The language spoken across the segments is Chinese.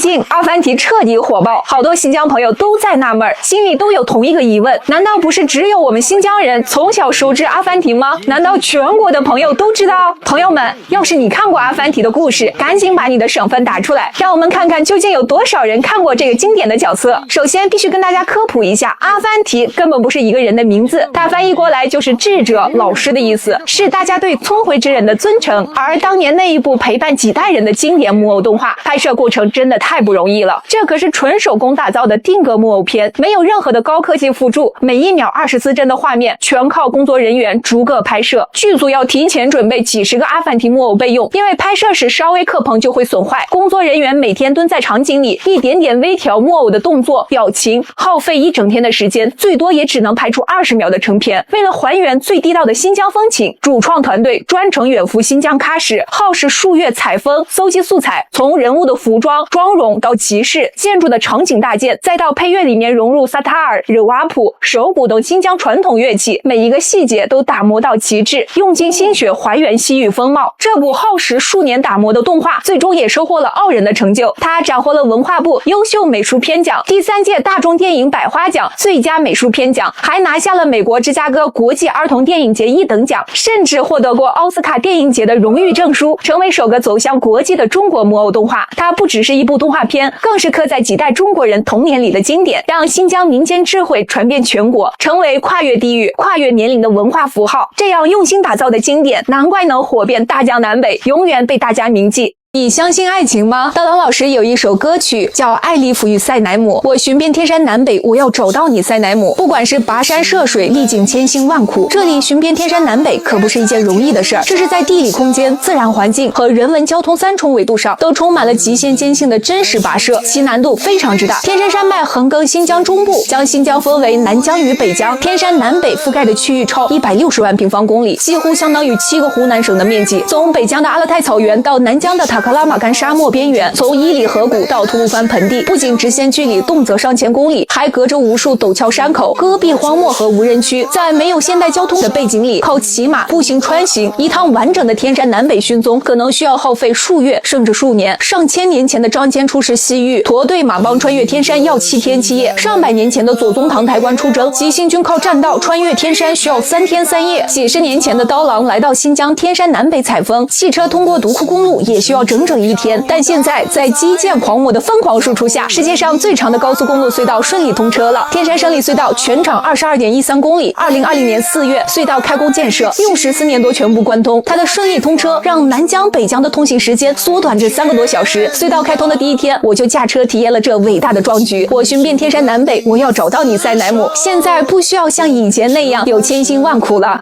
近阿凡提彻底火爆，好多新疆朋友都在纳闷，心里都有同一个疑问：难道不是只有我们新疆人从小熟知阿凡提吗？难道全国的朋友都知道？朋友们，要是你看过阿凡提的故事，赶紧把你的省份打出来，让我们看看究竟有多少人看过这个经典的角色。首先必须跟大家科普一下，阿凡提根本不是一个人的名字，大翻译过来就是智者、老师的意思，是大家对聪慧之人的尊称。而当年那一部陪伴几代人的经典木偶动画，拍摄过程真的太不容易了，这可是纯手工打造的定格木偶片，没有任何的高科技辅助，每一秒24帧的画面全靠工作人员逐个拍摄，剧组要提前准备几十个阿凡提木偶备用，因为拍摄时稍微磕碰就会损坏，工作人员每天蹲在场景里一点点微调木偶的动作表情，耗费一整天的时间，最多也只能拍出20秒的成片。为了还原最地道的新疆风情，主创团队专程远赴新疆喀什，耗时数月采风搜集素材，从人物的服装妆容到集市建筑的场景搭建，再到配乐里面融入萨塔尔、日瓦普、手鼓等新疆传统乐器，每一个细节都打磨到极致，用尽心血还原西域风貌。这部耗时数年打磨的动画最终也收获了傲人的成就，它斩获了文化部优秀美术片奖、第3届大众电影百花奖最佳美术片奖，还拿下了美国芝加哥国际儿童电影节1等奖，甚至获得过奥斯卡电影节的荣誉证书，成为首个走向国际的中国木偶动画。它不只是一部动画片，更是刻在几代中国人童年里的经典，让新疆民间智慧传遍全国，成为跨越地域、跨越年龄的文化符号。这样用心打造的经典，难怪能火遍大江南北，永远被大家铭记。你相信爱情吗？刀郎老师有一首歌曲叫《艾利弗与塞乃姆》，我寻遍天山南北，我要找到你塞乃姆。不管是跋山涉水，历经千辛万苦，这里寻遍天山南北可不是一件容易的事儿。这是在地理空间、自然环境和人文交通3重维度上都充满了极限艰辛的真实跋涉，其难度非常之大。天山山脉横亘新疆中部，将新疆分为南疆与北疆，天山南北覆盖的区域超160万平方公里，几乎相当于7个湖南省的面积。从北疆的阿勒泰草原到南疆的塔克拉玛干沙漠边缘，从伊犁河谷到吐鲁番盆地，不仅直线距离动辄上千公里，还隔着无数陡峭山口、戈壁荒漠和无人区。在没有现代交通的背景里，靠骑马步行穿行，一趟完整的天山南北寻踪可能需要耗费数月甚至数年。上千年前的张骞出使西域，驼队马帮穿越天山要7天7夜；上百年前的左宗棠抬棺出征，急行军靠栈道穿越天山需要3天3夜；几十年前的刀郎来到新疆天山南北采风，汽车通过独库公路也需要整整1天。但现在在基建狂魔的疯狂输出下，世界上最长的高速公路隧道顺利通车了。天山胜利隧道全长22.13公里，2020年4月隧道开工建设，用14年多全部关通。它的顺利通车让南疆北疆的通行时间缩短至3个多小时。隧道开通的第一天，我就驾车体验了这伟大的壮举。我寻遍天山南北，我要找到你塞乃姆。现在不需要像以前那样有千辛万苦了。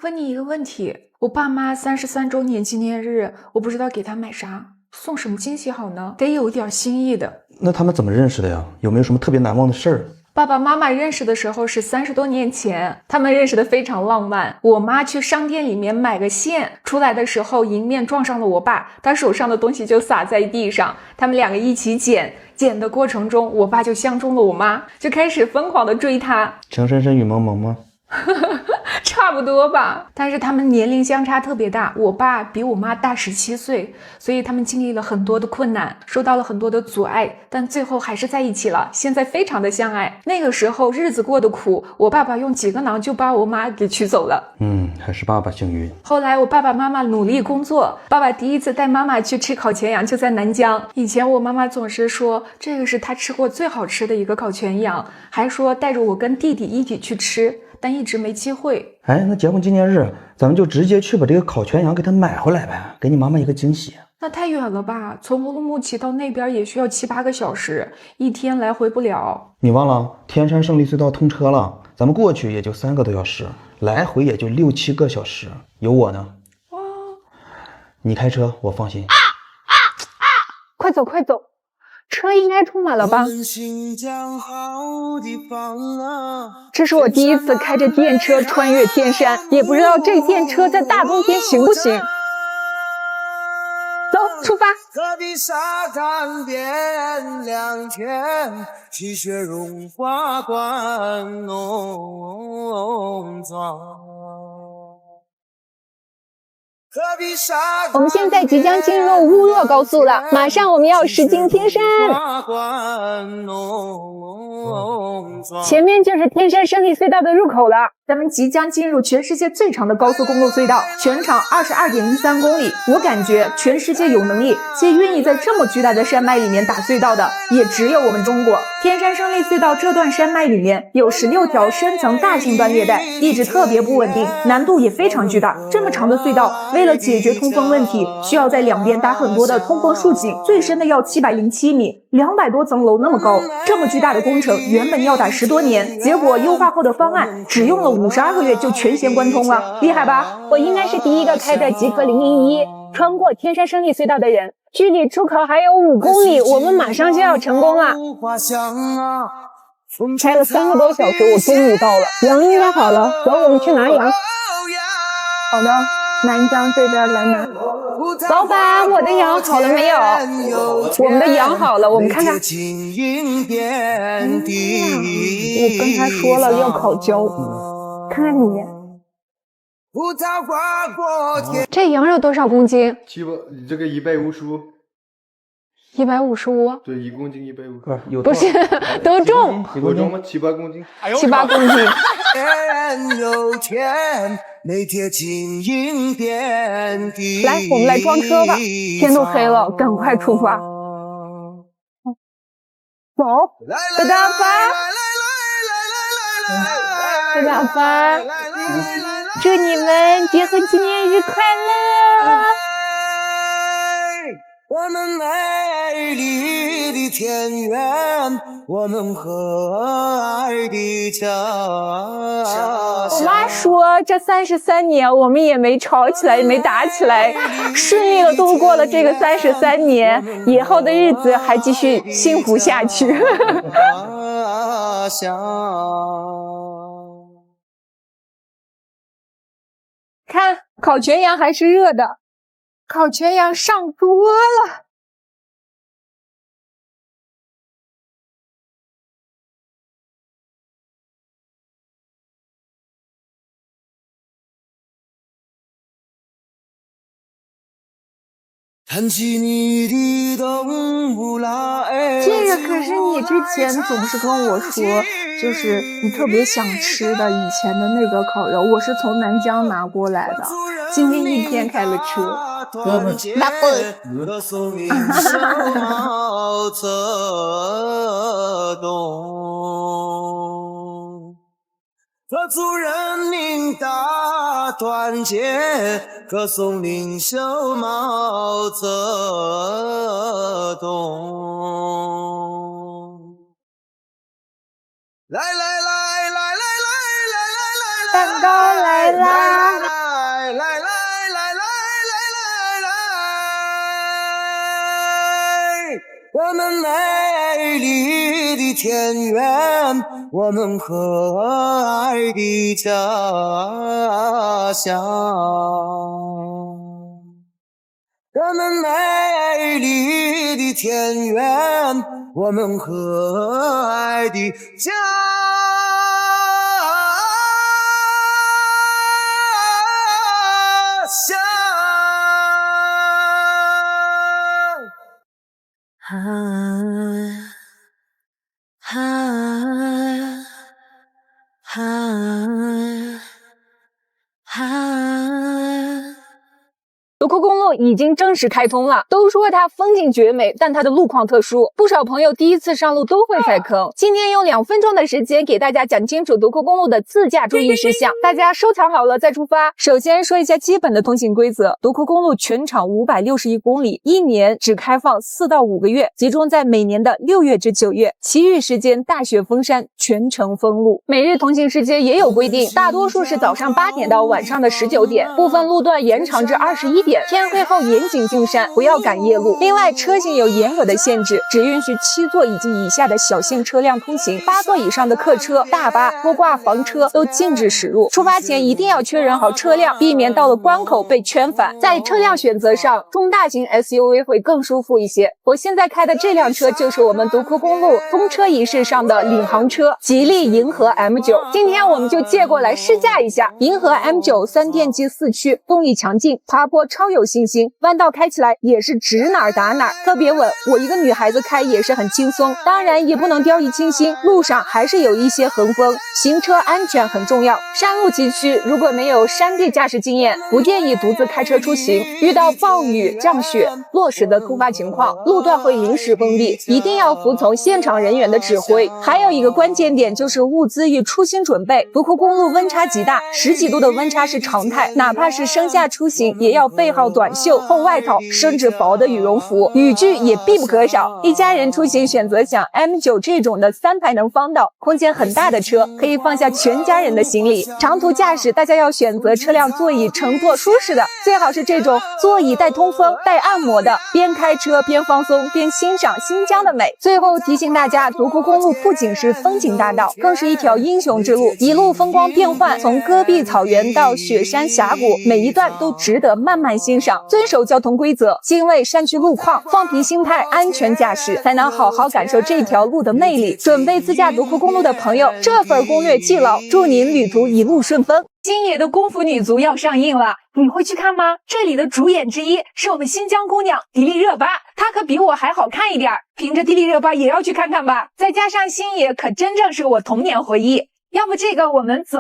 问你一个问题，我爸妈33周年纪念日，我不知道给他买啥，送什么惊喜好呢？得有点心意的。那他们怎么认识的呀？有没有什么特别难忘的事儿？爸爸妈妈认识的时候是30多年前，他们认识的非常浪漫。我妈去商店里面买个线，出来的时候迎面撞上了我爸，他手上的东西就洒在地上，他们2个一起捡的过程中，我爸就相中了我妈，就开始疯狂的追她。情深深雨蒙蒙吗？差不多吧，但是他们年龄相差特别大，我爸比我妈大17岁，所以他们经历了很多的困难，受到了很多的阻碍，但最后还是在一起了，现在非常的相爱。那个时候日子过得苦，我爸爸用几个囊就把我妈给娶走了。还是爸爸幸运。后来我爸爸妈妈努力工作，爸爸第一次带妈妈去吃烤全羊就在南疆。以前我妈妈总是说这个是她吃过最好吃的一个烤全羊，还说带着我跟弟弟一起去吃，但一直没机会。那结婚纪念日咱们就直接去把这个烤全羊给他买回来呗，给你妈妈一个惊喜。那太远了吧，从乌鲁木齐到那边也需要7、8个小时，一天来回不了。你忘了天山胜利隧道通车了，咱们过去也就3个多小时，来回也就6、7个小时，有我呢。哇，你开车我放心。快走快走，车应该充满了吧？这是我第一次开着电车穿越天山，也不知道这电车在大冬天行不行。走，出发。戈壁沙滩边2天，积雪融化关农庄。我们现在即将进入乌洛高速了，马上我们要驶进天山。前面就是天山胜利隧道的入口了。咱们即将进入全世界最长的高速公路隧道，全长22.13公里。我感觉全世界有能力且愿意在这么巨大的山脉里面打隧道的，也只有我们中国。天山胜利隧道这段山脉里面有16条深层大型断裂带，地质特别不稳定，难度也非常巨大。这么长的隧道，为了解决通风问题，需要在两边搭很多的通风竖井，最深的要707米，200多层楼那么高。这么巨大的工程原本要打10多年，结果优化后的方案只用了52个月就全线贯通了，厉害吧？我应该是第一个开着极氪001穿过天山胜利隧道的人。距离出口还有5公里，我们马上就要成功了。开了3个多小时，我终于到了。羊应该好了，走，我们去拿羊。好的，南疆这边来拿。老板，我的羊好了没有？我们的羊好了，我们看看。我跟他说了要烤焦，看看你。这羊肉多少公斤700，这个155。155？对，1公斤150。不是，都重。多重吗？7、8公斤。7、8公斤。来，我们来装车吧。天都黑了，赶快出发。走，大家发，大家发。祝你们结婚纪念日快乐！我们美丽的田园，我们和爱的家乡。我妈说，这33年我们也没吵起来，也没打起来，顺利的度过了这个33年，以后的日子还继续幸福下去。看，烤全羊还是热的，烤全羊上桌了。弹起你的冬不来。这个可是你之前总是跟我说，就是你特别想吃的以前的那个烤肉，我是从南疆拿过来的。今天一天开了车，大笨。歌颂人民大团结，歌颂领袖毛泽东。来来来来来来来来来，蛋糕来啦！来来来来来来来，我们美丽的田园，我们和爱的家乡。我们美丽的田园，我们和爱的家乡。独库公路已经正式开通了，都说它风景绝美，但它的路况特殊，不少朋友第一次上路都会踩坑。今天用2分钟的时间给大家讲清楚独库公路的自驾注意事项，大家收藏好了再出发。首先说一下基本的通行规则，独库公路全长561公里，1年只开放4到5个月，集中在每年的6月至9月，其余时间大雪封山，全程封路。每日通行时间也有规定，大多数是早上8点到晚上的19点，部分路段延长至21点点，天黑后严谨进山，不要赶夜路。另外，车型有严格的限制，只允许7座以及以下的小型车辆通行，8座以上的客车、大巴、拖挂房车都禁止驶入。出发前一定要确认好车辆，避免到了关口被圈返。在车辆选择上，中大型 SUV 会更舒服一些。我现在开的这辆车就是我们独库公路通车仪式上的领航车——吉利银河 M9。今天我们就借过来试驾一下银河 M9 3电机4驱，动力强劲，爬坡超有信心，弯道开起来也是指哪儿打哪儿，特别稳。我一个女孩子开也是很轻松，当然也不能掉以轻心，路上还是有一些横风，行车安全很重要。山路崎岖，如果没有山地驾驶经验，不建议独自开车出行。遇到暴雨、降雪、落石的突发情况，路段会临时封闭，一定要服从现场人员的指挥。还有一个关键点就是物资与出行准备。独库公路温差极大，10几度的温差是常态，哪怕是盛夏出行，也要备好短袖、厚外套，甚至薄的羽绒服，雨具也必不可少。一家人出行选择像 M9 这种的3排能方道、空间很大的车，可以放下全家人的行李。长途驾驶，大家要选择车辆座椅乘坐舒适的，最好是这种座椅带通风、带按摩的，边开车边放松，边欣赏新疆的美。最后提醒大家，独库公路不仅是风景大道，更是一条英雄之路，一路风光变幻，从戈壁草原到雪山峡谷，每一段都值得慢慢欣赏。遵守交通规则，敬畏山区路况，放平心态，安全驾驶，才能好好感受这条路的魅力。准备自驾独库公路的朋友，这份攻略记牢，祝您旅途一路顺风。星爷的功夫女足要上映了，你会去看吗？这里的主演之一是我们新疆姑娘迪丽热巴，她可比我还好看一点，凭着迪丽热巴也要去看看吧。再加上星爷可真正是我童年回忆，要不这个我们走。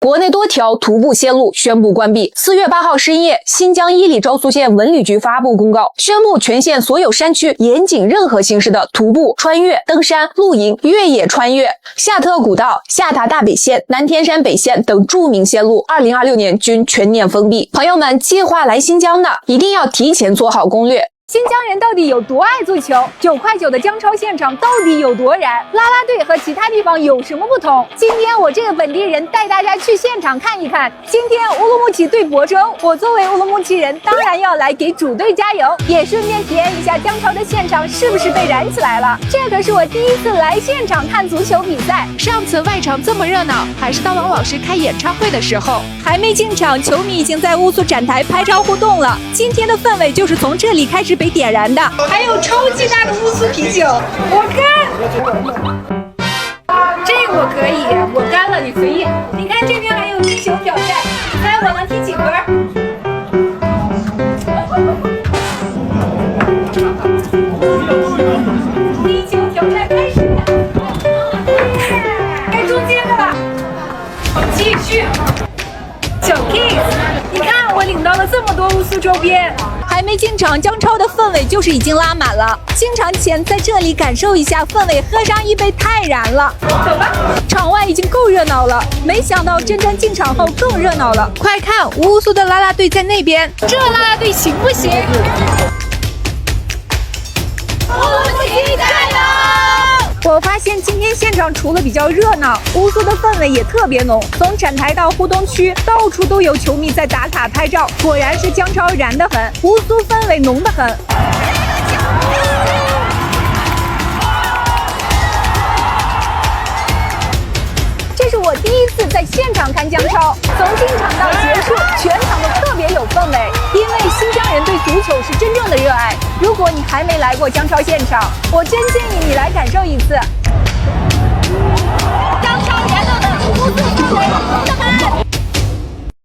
国内多条徒步线路宣布关闭。4月8号深夜，新疆伊犁昭苏县文旅局发布公告，宣布全县所有山区严禁任何形式的徒步、穿越、登山、露营、越野穿越。夏特古道、下塔大北线、南天山北线等著名线路2026年均全面封闭。朋友们，计划来新疆的一定要提前做好攻略。新疆人到底有多爱足球？9块9的姜超现场到底有多燃？啦啦队和其他地方有什么不同？今天我这个本地人带大家去现场看一看。今天乌鲁木齐对亳州，我作为乌鲁木齐人，当然要来给主队加油，也顺便体验一下姜超的现场是不是被燃起来了。这可是我第一次来现场看足球比赛，上次外场这么热闹，还是当王老师开演唱会的时候。还没进场，球迷已经在乌苏展台拍照互动了。今天的氛围就是从这里开始被点燃的。还有超级大的乌苏啤酒，我干！这我可以，我干了，你随意。你看这边还有踢球挑战，猜我能踢几分？踢球挑战开始，该中间的了，继续。小 Kiss， 你看我领到了这么多乌苏周边。还没进场，姜超的氛围就是已经拉满了。进场前在这里感受一下氛围，喝上一杯太燃了。走吧，场外已经够热闹了，没想到真正进场后更热闹了。快看，乌苏的啦啦队在那边，这啦啦队行不行？乌鲁木齐加油！我发现今天现场除了比较热闹，乌苏的氛围也特别浓。从展台到互动区，到处都有球迷在打卡拍照。果然是姜超燃得很，乌苏氛围浓得很。这是我第一次在现场看姜超，从进场到结束，全场都特别有氛围。因为新疆人对足球是真正的热爱。如果你还没来过姜超现场，我真建议你来感受一次。姜超燃得很，乌苏氛围浓得很。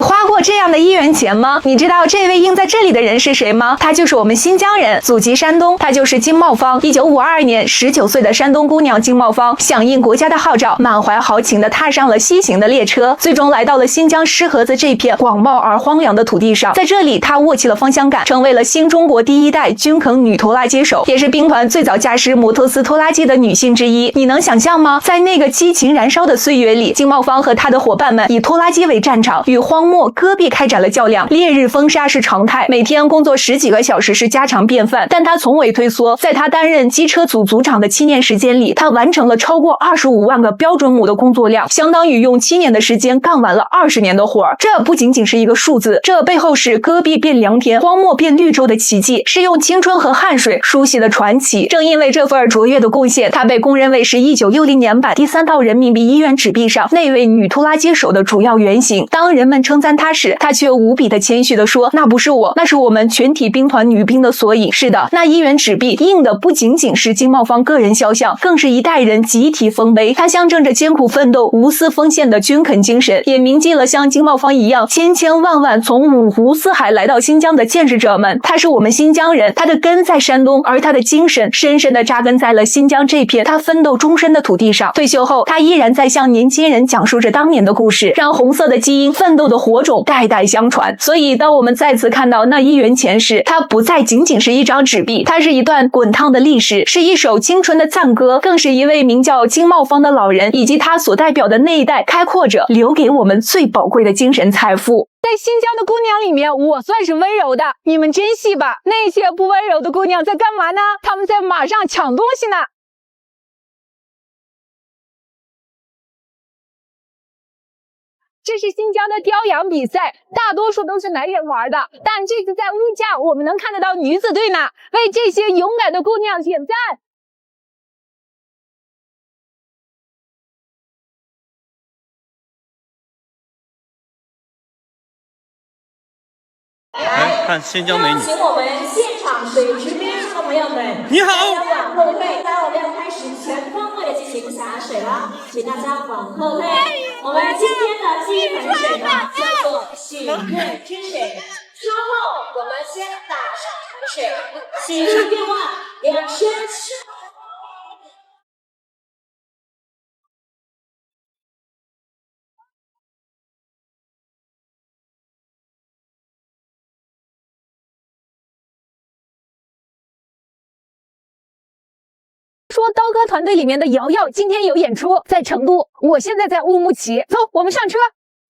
花过这样的1元钱吗？你知道这位印在这里的人是谁吗？他就是我们新疆人，祖籍山东，他就是金茂芳。1952年，19岁的山东姑娘金茂芳响应国家的号召，满怀豪情地踏上了西行的列车，最终来到了新疆石河子这片广袤而荒凉的土地上。在这里，她握起了方向感，成为了新中国第1代军肯女拖拉机手，也是兵团最早驾驶摩托斯拖拉机的女性之一。你能想象吗？在那个激情燃烧的岁月里，金茂芳和她的伙伴们以拖拉机为战场，与荒漠、戈戈壁开展了较量，烈日风沙是常态，每天工作10几个小时是家常便饭。但他从未退缩，在他担任机车组组长的7年时间里，他完成了超过25万个标准亩的工作量，相当于用7年的时间干完了20年的活儿。这不仅仅是一个数字，这背后是戈壁变良田、荒漠变绿洲的奇迹，是用青春和汗水书写的传奇。正因为这份卓越的贡献，他被公认为是1960年版第3套人民币1元纸币上那位女拖拉机手的主要原型。当人们称赞他时，他却无比的谦虚地说：“那不是我，那是我们全体兵团女兵的缩影。”是的，那1元纸币印的不仅仅是经贸方个人肖像，更是一代人集体丰碑。它象征着艰苦奋斗、无私奉献的军肯精神，也铭记了像经贸方一样千千万万从五湖四海来到新疆的建设者们。他是我们新疆人，他的根在山东，而他的精神深深地扎根在了新疆这片他奋斗终身的土地上。退休后，他依然在向年轻人讲述着当年的故事，让红色的基因、奋斗的火种代代相传。所以，当我们再次看到那1元钱时，它不再仅仅是一张纸币，它是一段滚烫的历史，是一首清纯的赞歌，更是一位名叫金茂芳的老人以及他所代表的那一代开阔者留给我们最宝贵的精神财富。在新疆的姑娘里面，我算是温柔的，你们珍惜吧。那些不温柔的姑娘在干嘛呢？她们在马上抢东西呢。这是新疆的雕羊比赛，大多数都是男人玩的，但这次在乌架我们能看得到女子队呢，为这些勇敢的姑娘点赞。来看新疆美女。请我们现场水池边上的朋友们，你好。往后退，当然我们要开始全方位的进行洒水了，请大家往后退。我们今天的第一盆水呢，叫做许愿之水。稍后我们先打上盆水，写上愿望，2声。说刀哥团队里面的瑶瑶今天有演出，在成都，我现在在乌木齐，走，我们上车。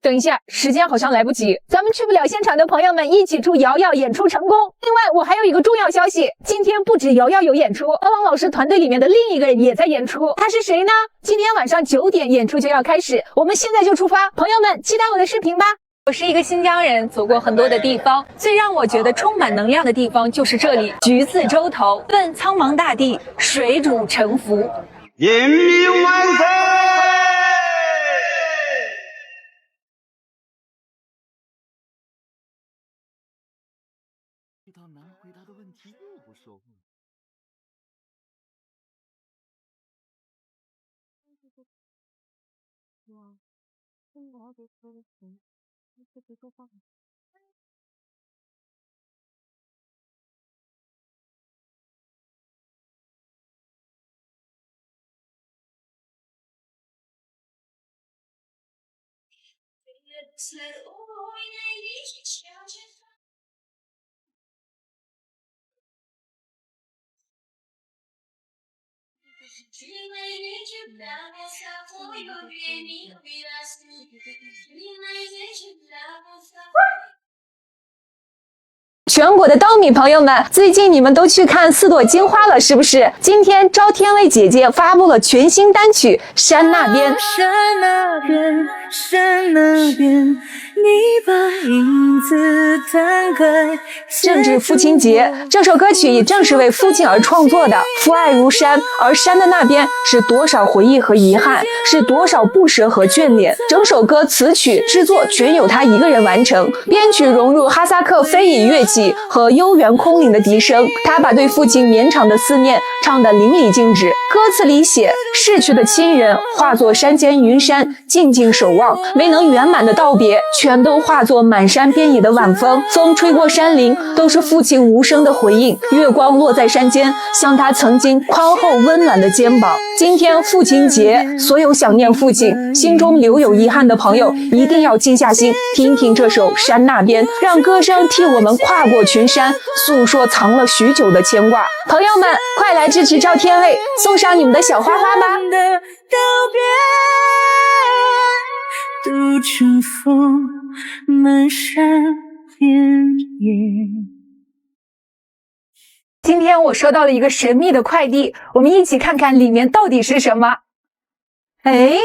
等一下，时间好像来不及，咱们去不了现场的朋友们一起祝瑶瑶演出成功。另外，我还有一个重要消息，今天不止瑶瑶有演出，高王老师团队里面的另一个人也在演出，他是谁呢？今天晚上9点演出就要开始，我们现在就出发，朋友们期待我的视频吧。我是一个新疆人，走过很多的地方，最让我觉得充满能量的地方就是这里。橘子洲头，问苍茫大地，水主沉浮。人民万岁！遇到难回答的问题又不说话。全国的稻米朋友们，最近你们都去看4朵金花了是不是？今天赵天卫姐姐发布了全新单曲《山那边》。山那边，山那边，你把影子摊开。正值父亲节，这首歌曲也正是为父亲而创作的。父爱如山，而山的那边是多少回忆和遗憾，是多少不舍和眷恋。整首歌词曲制作全由他一个人完成，编曲融入哈萨克非遗乐器和悠远空灵的笛声，他把对父亲绵长的思念唱得淋漓尽致。歌词里写，逝去的亲人化作山间云山，静静守望，没能圆满的道别，全都化作满山遍野的晚风。风吹过山林，都是父亲无声的回应。月光落在山间，像他曾经宽厚温暖的肩膀。今天父亲节，所有想念父亲、心中留有遗憾的朋友，一定要静下心，听听这首《山那边》，让歌声替我们跨过群山，诉说藏了许久的牵挂。朋友们，快来支持赵天卫，送上你们的小花花吧！道别，渡春风。漫山遍野。今天我收到了一个神秘的快递，我们一起看看里面到底是什么。哎，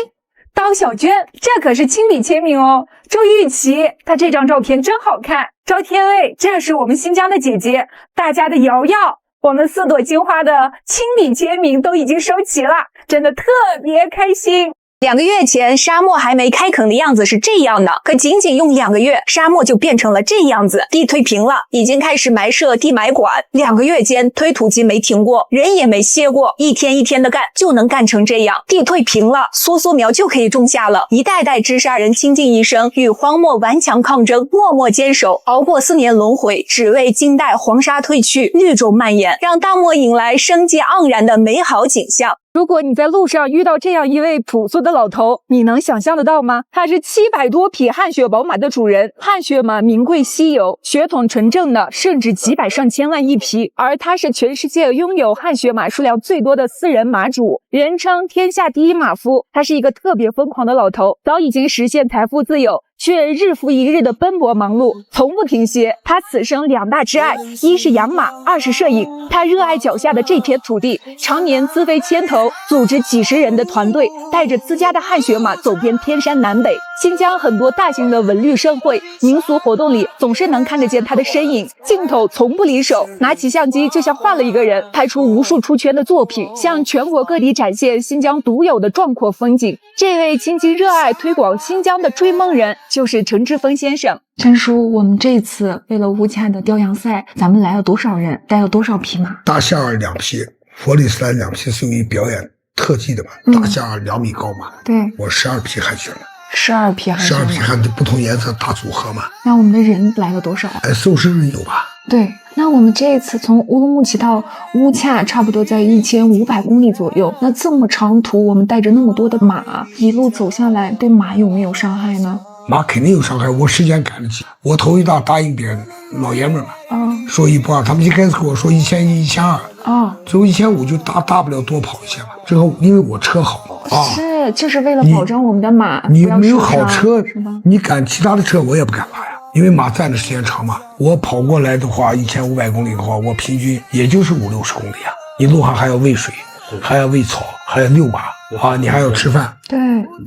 刀小娟，这可是亲笔签名哦。周玉琪，她这张照片真好看。赵天卫，这是我们新疆的姐姐。大家的瑶瑶，我们4朵金花的亲笔签名都已经收齐了，真的特别开心。2个月前，沙漠还没开垦的样子是这样的，可仅仅用2个月，沙漠就变成了这样子。地推平了，已经开始埋设地埋管。2个月间，推土机没停过，人也没歇过，一天一天的干，就能干成这样。地退平了，梭梭苗就可以种下了。一代代织沙人倾尽一生，与荒漠顽强抗争，默默坚守，熬过4年轮回，只为今代黄沙退去，绿洲蔓延，让大漠迎来生机盎然的美好景象。如果你在路上遇到这样一位朴素的老头，你能想象得到吗？他是700多匹汗血宝马的主人，汗血马名贵稀有，血统纯正的，甚至几百上千万一匹。而他是全世界拥有汗血马数量最多的私人马主，人称天下第一马夫。他是一个特别疯狂的老头，早已经实现财富自由，却日复一日的奔波忙碌，从不停歇。他此生2大挚爱，一是养马，2是摄影。他热爱脚下的这片土地，常年自费牵头，组织几10人的团队，带着自家的汗血马走遍天山南北。新疆很多大型的文旅盛会、民俗活动里，总是能看得见他的身影，镜头从不离手，拿起相机就像换了一个人，拍出无数出圈的作品，向全国各地展现新疆独有的壮阔风景。这位倾尽热爱推广新疆的追梦人，就是陈志峰先生。陈叔，我们这次为了乌恰的雕羊赛，咱们来了多少人，带了多少匹马？大象2匹，佛里斯兰2匹是用于表演特技的嘛？大象2米高嘛？对，我12匹汗血马。12匹汗血马，12匹汗的不同颜色大组合嘛。那我们的人来了多少？40人有吧？对，那我们这一次从乌鲁木齐到乌恰差不多在1500公里左右，那这么长途，我们带着那么多的马，一路走下来，对马有没有伤害呢？马肯定有伤害，我时间赶得及。我头一大答应别人，老爷们儿嘛，说1不2，他们一开始跟我说1100、1200，最后1500就大不了多跑一些嘛。之后因为我车好是，就是为了保证我们的马你没有好车，你赶其他的车我也不敢拉呀，因为马站的时间长嘛。我跑过来的话，1500公里的话，我平均也就是50-60公里啊。你路上还要喂水，还要喂草，还要遛马啊，你还要吃饭，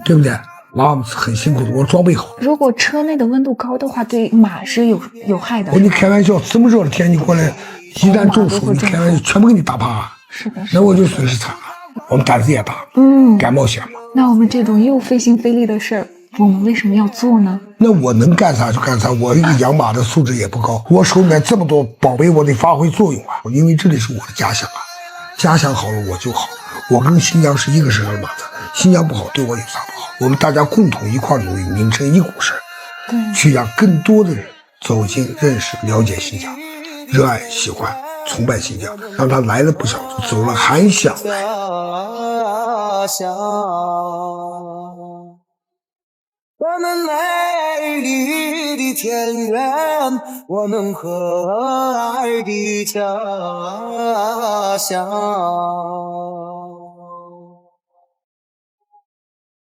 对不对？马很辛苦的，我装备好。如果车内的温度高的话，对马是有害的。你开玩笑，这么热的天你过来，一旦中暑，你开玩笑，全部给你打趴。是的，那我就损失惨了。我们胆子也大，敢冒险嘛。那我们这种又费心费力的事儿，我们为什么要做呢？那我能干啥就干啥，我一个养马的素质也不高，我手里面这么多宝贝，我得发挥作用啊，因为这里是我的家乡啊，家乡好了我就好。我跟新疆是一个身上的马的，新疆不好对我有啥不好？我们大家共同一块努力，拧成一股绳，去让更多的人走进、认识、了解新疆，热爱、喜欢、崇拜新疆，让他来了不想走了还想来。我们美丽的田园，我们和爱的家乡。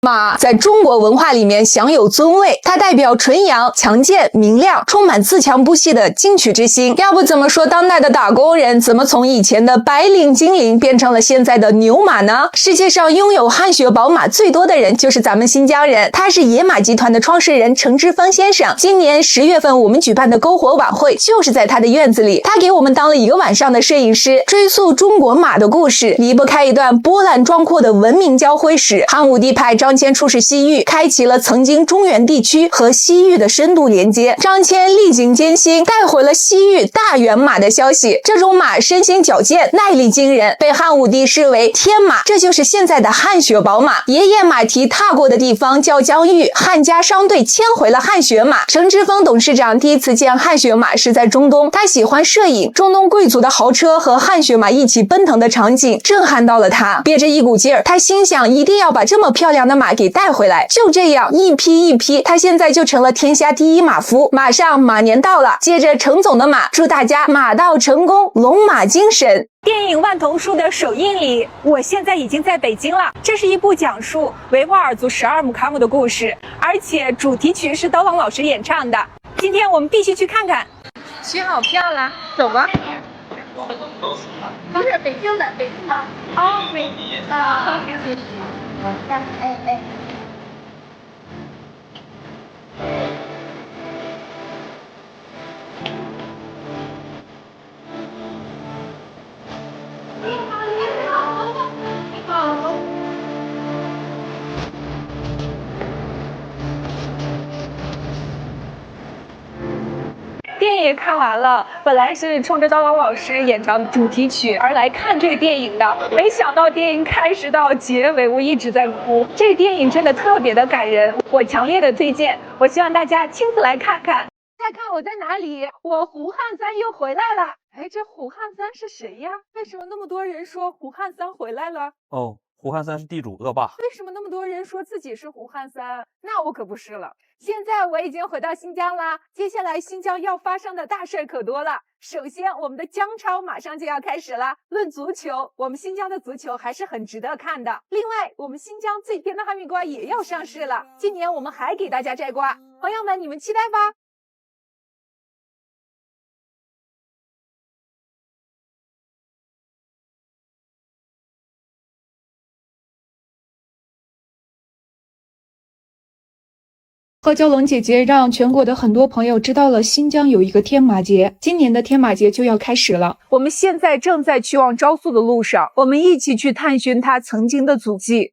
马在中国文化里面享有尊位，它代表纯阳、强健、明亮，充满自强不息的进取之心。要不怎么说当代的打工人怎么从以前的白领精灵变成了现在的牛马呢？世界上拥有汗血宝马最多的人就是咱们新疆人，他是野马集团的创始人程之峰先生。今年10月份我们举办的篝火晚会就是在他的院子里，他给我们当了1个晚上的摄影师，追溯中国马的故事，离不开一段波澜壮阔的文明交辉史。汉武帝派张骞出使西域，开启了曾经中原地区和西域的深度连接。张骞历经艰辛，带回了西域大元马的消息。这种马身形矫健，耐力惊人，被汉武帝视为天马，这就是现在的汗血宝马。爷爷马蹄踏过的地方叫疆域，汉家商队迁回了汗血马。程之峰董事长第一次见汗血马是在中东，他喜欢摄影，中东贵族的豪车和汗血马一起奔腾的场景震撼到了他，憋着一股劲儿，他心想一定要把这么漂亮的马马给带回来。就这样一批一批，他现在就成了天下第一马夫。马上马年到了，接着程总的马，祝大家马到成功，龙马精神。电影《万童书》的首映礼，我现在已经在北京了。这是一部讲述维吾尔族12木卡姆的故事，而且主题曲是刀郎老师演唱的。今天我们必须去看看。取好票了，走吧。不是北京的，北京的。哦，北京的。哎。电影也看完了，本来是冲着刀郎老师演唱主题曲而来看这个电影的，没想到电影开始到结尾我一直在哭。这个电影真的特别的感人，我强烈的推荐，我希望大家亲自来看看。再看我在哪里？我胡汉三又回来了。哎，这胡汉三是谁呀？为什么那么多人说胡汉三回来了？哦，胡汉三是地主恶霸。为什么那么多人说自己是胡汉三？那我可不是了。现在我已经回到新疆啦，接下来新疆要发生的大事可多了。首先，我们的姜超马上就要开始了。论足球，我们新疆的足球还是很值得看的。另外，我们新疆最甜的哈密瓜也要上市了。今年我们还给大家摘瓜，朋友们，你们期待吧。贺娇龙姐姐让全国的很多朋友知道了新疆有一个天马节，今年的天马节就要开始了。我们现在正在去往昭肃的路上，我们一起去探寻它曾经的足迹。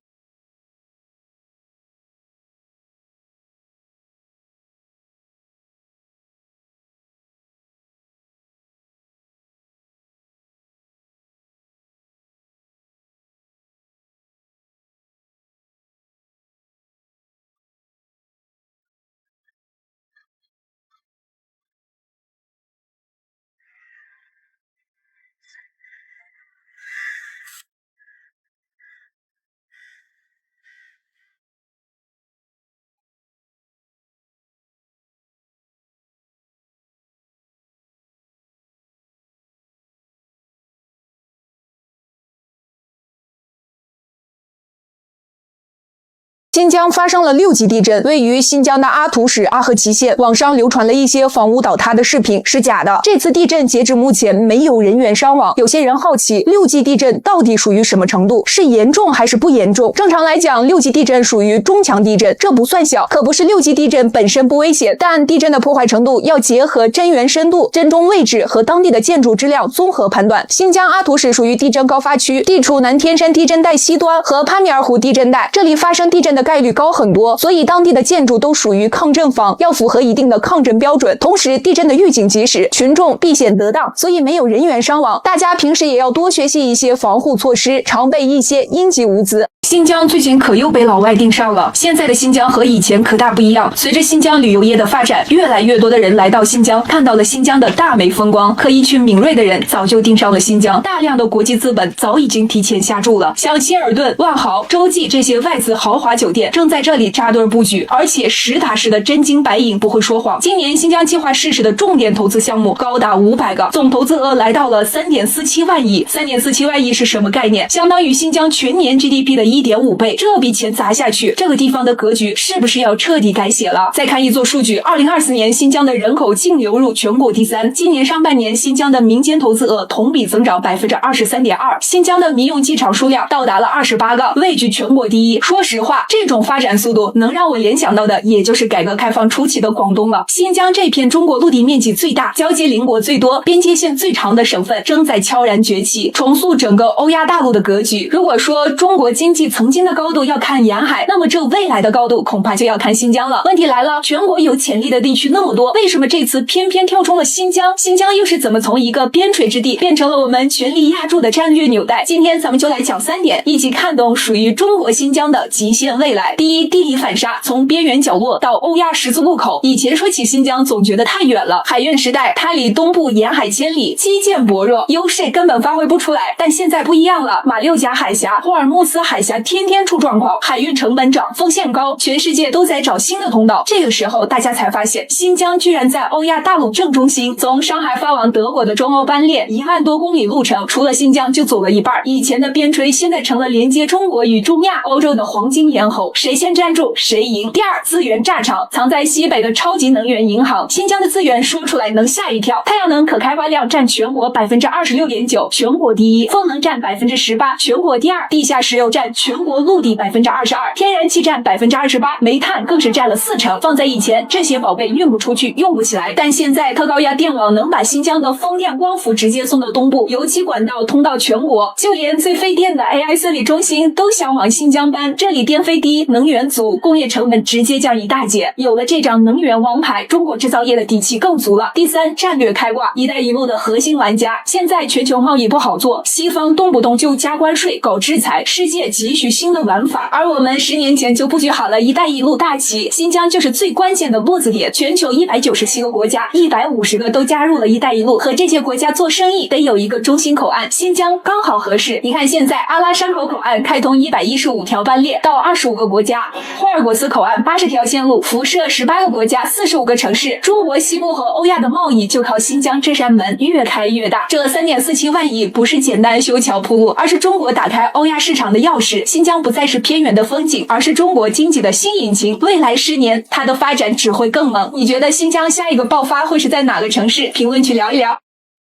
新疆发生了6级地震，位于新疆的阿图什阿合齐县，网上流传了一些房屋倒塌的视频，是假的。这次地震截至目前没有人员伤亡。有些人好奇6级地震到底属于什么程度，是严重还是不严重？正常来讲，6级地震属于中强地震，这不算小，可不是6级地震本身不危险，但地震的破坏程度要结合震源深度、震中位置和当地的建筑质量综合判断。新疆阿图什属于地震高发区，地处南天山地震带西端和帕米尔湖地震带，这里发生地震的概率高很多，所以当地的建筑都属于抗震房，要符合一定的抗震标准。同时，地震的预警及时，群众避险得当，所以没有人员伤亡。大家平时也要多学习一些防护措施，常备一些应急物资。新疆最近可又被老外盯上了，现在的新疆和以前可大不一样。随着新疆旅游业的发展，越来越多的人来到新疆，看到了新疆的大美风光，可一群敏锐的人早就盯上了新疆，大量的国际资本早已经提前下注了，像希尔顿、万豪、洲际这些外资豪华酒店正在这里扎堆布局，而且实打实的真金白银，不会说谎。今年新疆计划实施的重点投资项目高达500个，总投资额来到了3.47万亿。3.47万亿是什么概念？相当于新疆全年 GDP 的1.5倍。这笔钱砸下去，这个地方的格局是不是要彻底改写了？再看一组数据，2024年新疆的人口净流入全国第3，今年上半年新疆的民间投资额同比增长23.2%，新疆的民用机场数量到达了28个，位居全国第1。说实话，这种发展速度能让我联想到的也就是改革开放初期的广东了。新疆这片中国陆地面积最大、交接邻国最多、边界线最长的省份正在悄然崛起，重塑整个欧亚大陆的格局。如果说中国经济曾经的高度要看沿海，那么这未来的高度恐怕就要看新疆了。问题来了，全国有潜力的地区那么多，为什么这次偏偏跳出了新疆？新疆又是怎么从一个边陲之地变成了我们全力压住的战略纽带？今天咱们就来讲3点，一起看懂属于中国新疆的极限未来。未来。第一，地理反杀，从边缘角落到欧亚十字路口。以前说起新疆，总觉得太远了，海运时代，它离东部沿海千里，基建薄弱，优势根本发挥不出来。但现在不一样了，马六甲海峡、霍尔木兹海峡天天出状况，海运成本涨，风险高，全世界都在找新的通道。这个时候，大家才发现，新疆居然在欧亚大陆正中心，从上海发往德国的中欧班列1万多公里路程，除了新疆就走了一半。以前的边陲，现在成了连接中国与中亚、欧洲的黄金咽喉，谁先站住谁赢。第二，资源炸场，藏在西北的超级能源银行，新疆的资源说出来能吓一跳。太阳能可开发量占全国26.9%，全国第一；风能占18%，全国第二；地下石油占全国陆地22%，天然气占28%，煤炭更是占了40%。放在以前，这些宝贝运不出去，用不起来，但现在特高压电网能把新疆的风电光伏直接送到东部，油气管道通到全国，就连最费电的 AI 算力中心都想往新疆搬。这里电费低，能源足，工业成本直接降一大截。有了这张能源王牌，中国制造业的底气更足了。第三，战略开挂，一带一路的核心玩家。现在全球贸易不好做，西方动不动就加关税、搞制裁，世界急需新的玩法。而我们10年前就布局好了一带一路大旗，新疆就是最关键的落子点。全球197个国家，150个都加入了一带一路，和这些国家做生意得有一个中心口岸，新疆刚好合适。你看现在阿拉山口口岸开通115条班列到25个国家，霍尔果斯口岸80条线路，辐射18个国家，45个城市。中国西部和欧亚的贸易就靠新疆这扇门越开越大。这3.47万亿不是简单修桥铺路，而是中国打开欧亚市场的钥匙。新疆不再是偏远的风景，而是中国经济的新引擎。未来10年，它的发展只会更猛。你觉得新疆下一个爆发会是在哪个城市？评论区聊一聊。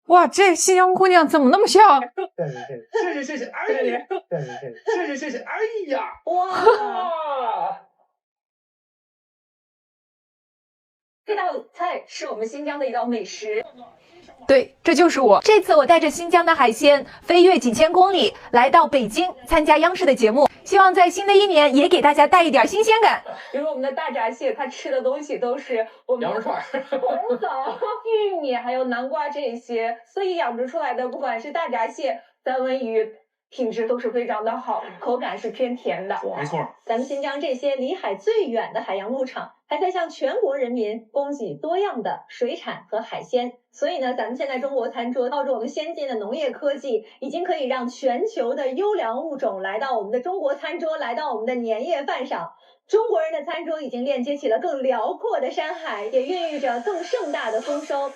哇，这新疆姑娘怎么那么像？是，哎呀，是，哎呀，哇！这道菜是我们新疆的一道美食。对，这就是我。这次我带着新疆的海鲜飞越几千公里，来到北京参加央视的节目，希望在新的一年也给大家带一点新鲜感。比如我们的大闸蟹，它吃的东西都是我们羊肉串、红枣、玉米还有南瓜这些，所以养殖出来的不管是大闸蟹、三文鱼，品质都是非常的好，口感是偏甜的。没错，咱们新疆这些离海最远的海洋牧场，还在向全国人民供给多样的水产和海鲜。所以呢，咱们现在中国餐桌靠着我们先进的农业科技，已经可以让全球的优良物种来到我们的中国餐桌，来到我们的年夜饭上。中国人的餐桌已经链接起了更辽阔的山海，也孕育着更盛大的丰收。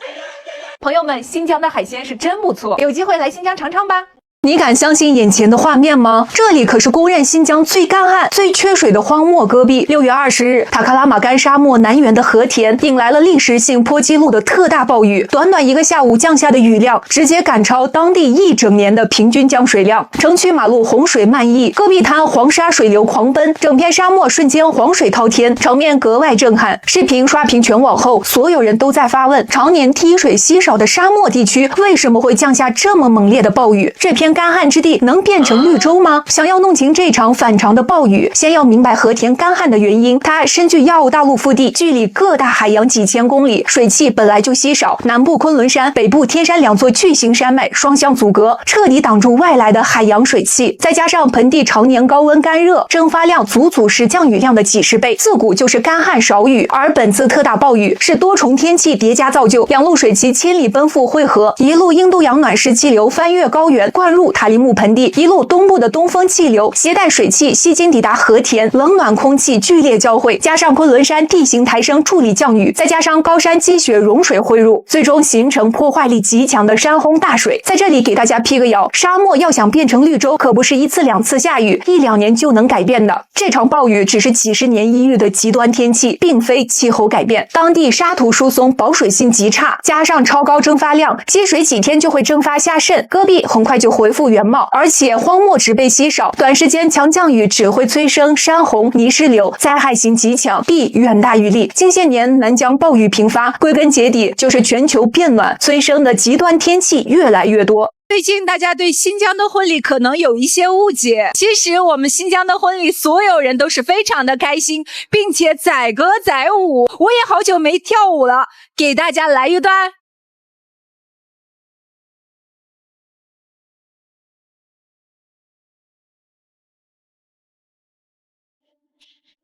朋友们，新疆的海鲜是真不错，有机会来新疆尝尝吧。你敢相信眼前的画面吗？这里可是公认新疆最干旱、最缺水的荒漠戈壁。6月20日，塔克拉玛干沙漠南缘的和田引来了历史性破纪录的特大暴雨，短短1个下午降下的雨量，直接赶超当地一整年的平均降水量。城区马路洪水漫溢，戈壁滩黄沙水流狂奔，整片沙漠瞬间黄水滔天，场面格外震撼。视频刷屏全网后，所有人都在发问：常年滴水稀少的沙漠地区，为什么会降下这么猛烈的暴雨？这片干旱之地能变成绿洲吗？想要弄清这场反常的暴雨，先要明白和田干旱的原因。它身居亚欧大陆腹地，距离各大海洋几千公里，水汽本来就稀少，南部昆仑山、北部天山2座巨型山脉双向阻隔，彻底挡住外来的海洋水汽。再加上盆地常年高温干热，蒸发量足足是降雨量的几十倍，自古就是干旱少雨。而本次特大暴雨是多重天气叠加造就，两路水汽千里奔赴汇合，一路印度洋暖湿气流翻越高原灌入塔里木盆地，一路东部的东风气流携带水汽西经抵达和田，冷暖空气剧烈交汇，加上昆仑山地形抬升助力降雨，再加上高山积雪融水汇入，最终形成破坏力极强的山洪大水。在这里给大家辟个谣，沙漠要想变成绿洲，可不是1次2次下雨1、2年就能改变的。这场暴雨只是几十年一遇的极端天气，并非气候改变。当地沙土疏松，保水性极差，加上超高蒸发量，积水几天就会蒸发下渗，戈壁很快就恢复原貌。而且荒漠植被稀少，短时间强降雨只会催生山洪、泥石流，灾害性极强，弊远大于利。近些年南疆暴雨频发，归根结底就是全球变暖催生的极端天气越来越多。最近大家对新疆的婚礼可能有一些误解，其实我们新疆的婚礼所有人都是非常的开心，并且载歌载舞，我也好久没跳舞了，给大家来一段。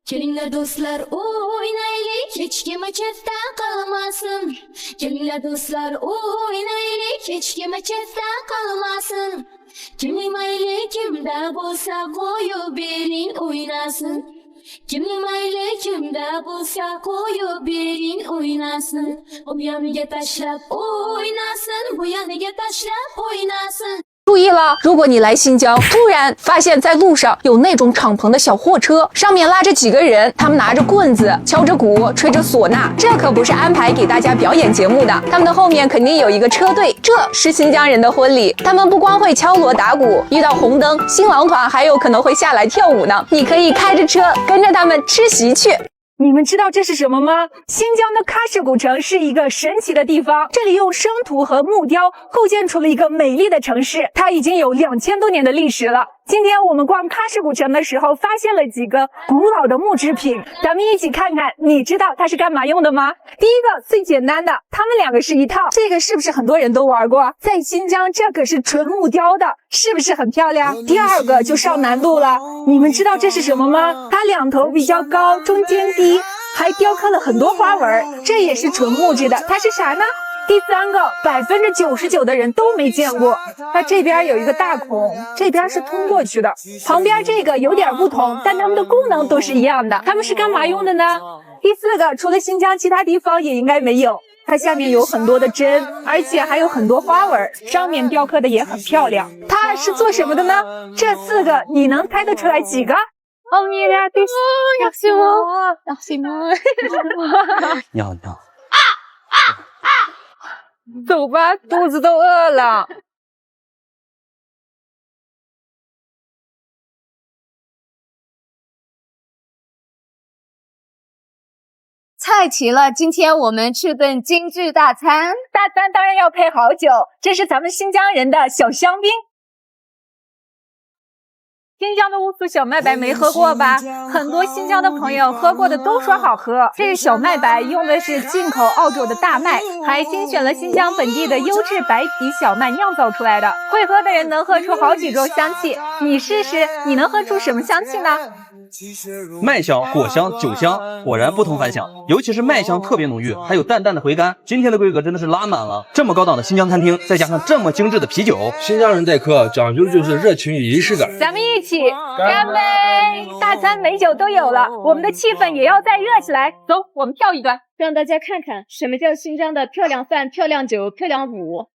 Gelinler dostlar oynaylı, hiç kim çefte kalmasın. Gelinler dostlar oynaylı, hiç kim çefte kalmasın. Kimli maylı kimde bulsa koyu birin oynasın. Kimli maylı kimde bulsa koyu birin oynasın. O bir yanıya taşlap oynasın, bu yanıya taşlap oynasın. 注意了，如果你来新疆，突然发现在路上有那种敞篷的小货车，上面拉着几个人，他们拿着棍子、敲着鼓、吹着唢呐，这可不是安排给大家表演节目的，他们的后面肯定有一个车队，这是新疆人的婚礼。他们不光会敲锣打鼓，遇到红灯，新郎团还有可能会下来跳舞呢。你可以开着车跟着他们吃席去。 你们知道这是什么吗？新疆的喀什古城是一个神奇的地方，这里用生土和木雕构建出了一个美丽的城市，它已经有2000多年的历史了。今天我们逛喀什古城的时候，发现了几个古老的木制品，咱们一起看看，你知道它是干嘛用的吗？第一个最简单的，它们两个是一套，这个是不是很多人都玩过？在新疆，这可是纯木雕的，是不是很漂亮？第二个就上难度了，你们知道这是什么吗？它两头比较高，中间低。 还雕刻了很多花纹，这也是纯木质的。它是啥呢？第三个，99%的人都没见过。它这边有一个大孔，这边是通过去的。旁边这个有点不同，但它们的功能都是一样的。它们是干嘛用的呢？第四个，除了新疆，其他地方也应该没有。它下面有很多的针，而且还有很多花纹，上面雕刻的也很漂亮。它是做什么的呢？这4个你能猜得出来几个？ 哦，你俩对，要死我，要死我！你好，你好。走吧，肚子都饿了。菜齐了，今天我们吃顿精致大餐。大餐当然要配好酒，这是咱们新疆人的小香槟。 新疆的乌苏小麦白没喝过吧？很多新疆的朋友喝过的都说好喝。这是小麦白，用的是进口澳洲的大麦，还精选了新疆本地的优质白皮小麦酿造出来的。会喝的人能喝出好几种香气，你试试，你能喝出什么香气呢？ 麦香、果香、酒香，果然不同凡响。尤其是麦香特别浓郁，还有淡淡的回甘。今天的规格真的是拉满了。这么高档的新疆餐厅，再加上这么精致的啤酒，新疆人待客讲究的就是热情与仪式感。咱们一起干杯！大餐美酒都有了，我们的气氛也要再热起来。走，我们跳一段，让大家看看什么叫新疆的漂亮饭、漂亮酒、漂亮舞。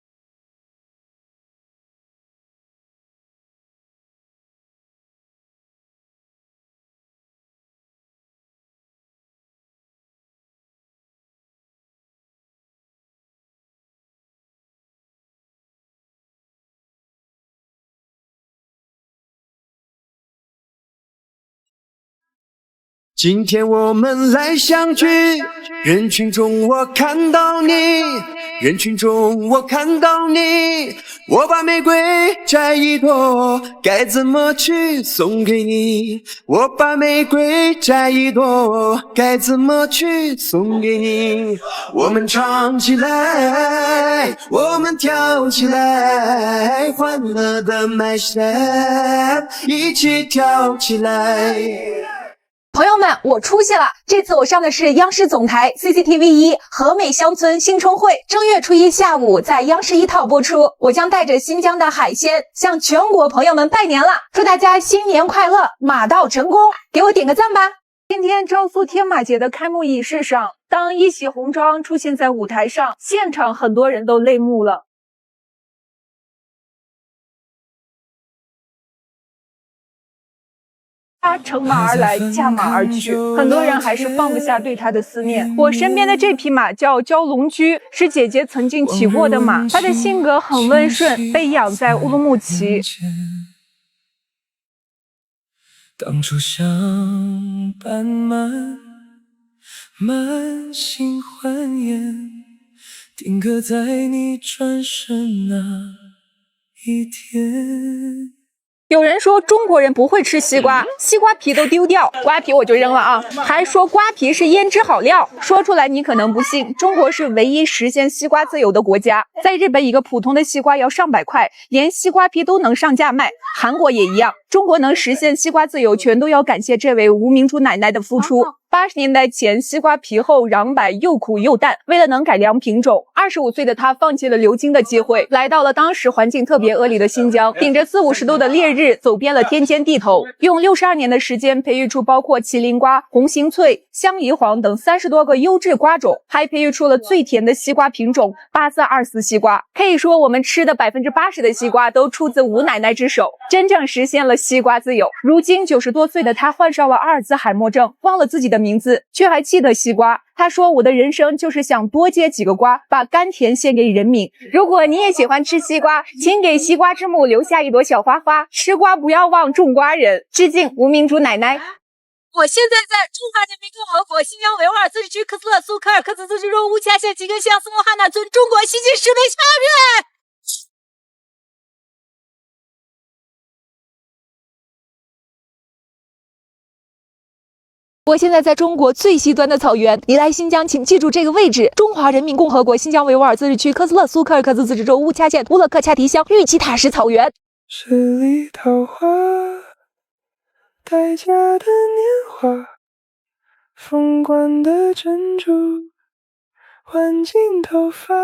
今天我们来相聚，人群中我看到你，人群中我看到你，我把玫瑰摘一朵，该怎么去送给你？我把玫瑰摘一朵，该怎么去送给你？我们唱起来，我们跳起来，欢乐的 my step， 一起跳起来。 朋友们，我出息了！这次我上的是央视总台 CCTV1 和美乡村新春会，正月初1下午在央视1套播出。我将带着新疆的海鲜向全国朋友们拜年了，祝大家新年快乐，马到成功！给我点个赞吧！今天昭苏天马节的开幕仪式上，当一袭红装出现在舞台上，现场很多人都泪目了。 他乘马而来，驾马而去，很多人还是放不下对他的思念。我身边的这匹马叫蛟龙驹，是姐姐曾经骑过的马。它的性格很温顺，被养在乌鲁木齐。当初相伴满心欢颜，定格在你转身那一天。有人说中国人不会吃西瓜，西瓜皮都丢掉，瓜皮我就扔了啊！还说瓜皮是腌制好料，说出来你可能不信，中国是唯一实现西瓜自由的国家。在日本，一个普通的西瓜要上百块，连西瓜皮都能上架卖。韩国也一样，中国能实现西瓜自由，全都要感谢这位吴明珠奶奶的付出。80年代前，西瓜皮厚瓤白，又苦又淡。为了能改良品种，25岁的她放弃了留京的机会，来到了当时环境特别恶劣的新疆，顶着40、50度的烈日，走遍了天间地头，用62年的时间培育出包括麒麟瓜、红心脆、香宜黄等30多个优质瓜种，还培育出了最甜的西瓜品种8424西瓜。可以说，我们吃的80%的西瓜都出自吴奶奶之手，真正实现了西瓜自由。如今90多岁的她患上了阿尔兹海默症，忘了自己的名字，却还记得西瓜。他说：“我的人生就是想多结几个瓜，把甘甜献给人民。如果你也喜欢吃西瓜，请给西瓜之母留下一朵小花花。吃瓜不要忘种瓜人。”致敬吴明珠奶奶。我现在在中华人民共和国新疆维吾尔自治区克孜勒苏克尔克孜自治州乌恰县吉根乡斯莫哈纳村中国西进10枚超越。我现在在中国最西端的草原，你来新疆请记住这个位置：中华人民共和国新疆维吾尔自治区克孜勒苏克尔克孜自治州乌恰县乌勒克恰提乡玉器塔什草原。十里桃花，待嫁的年华，凤冠的珍珠，挽进头发。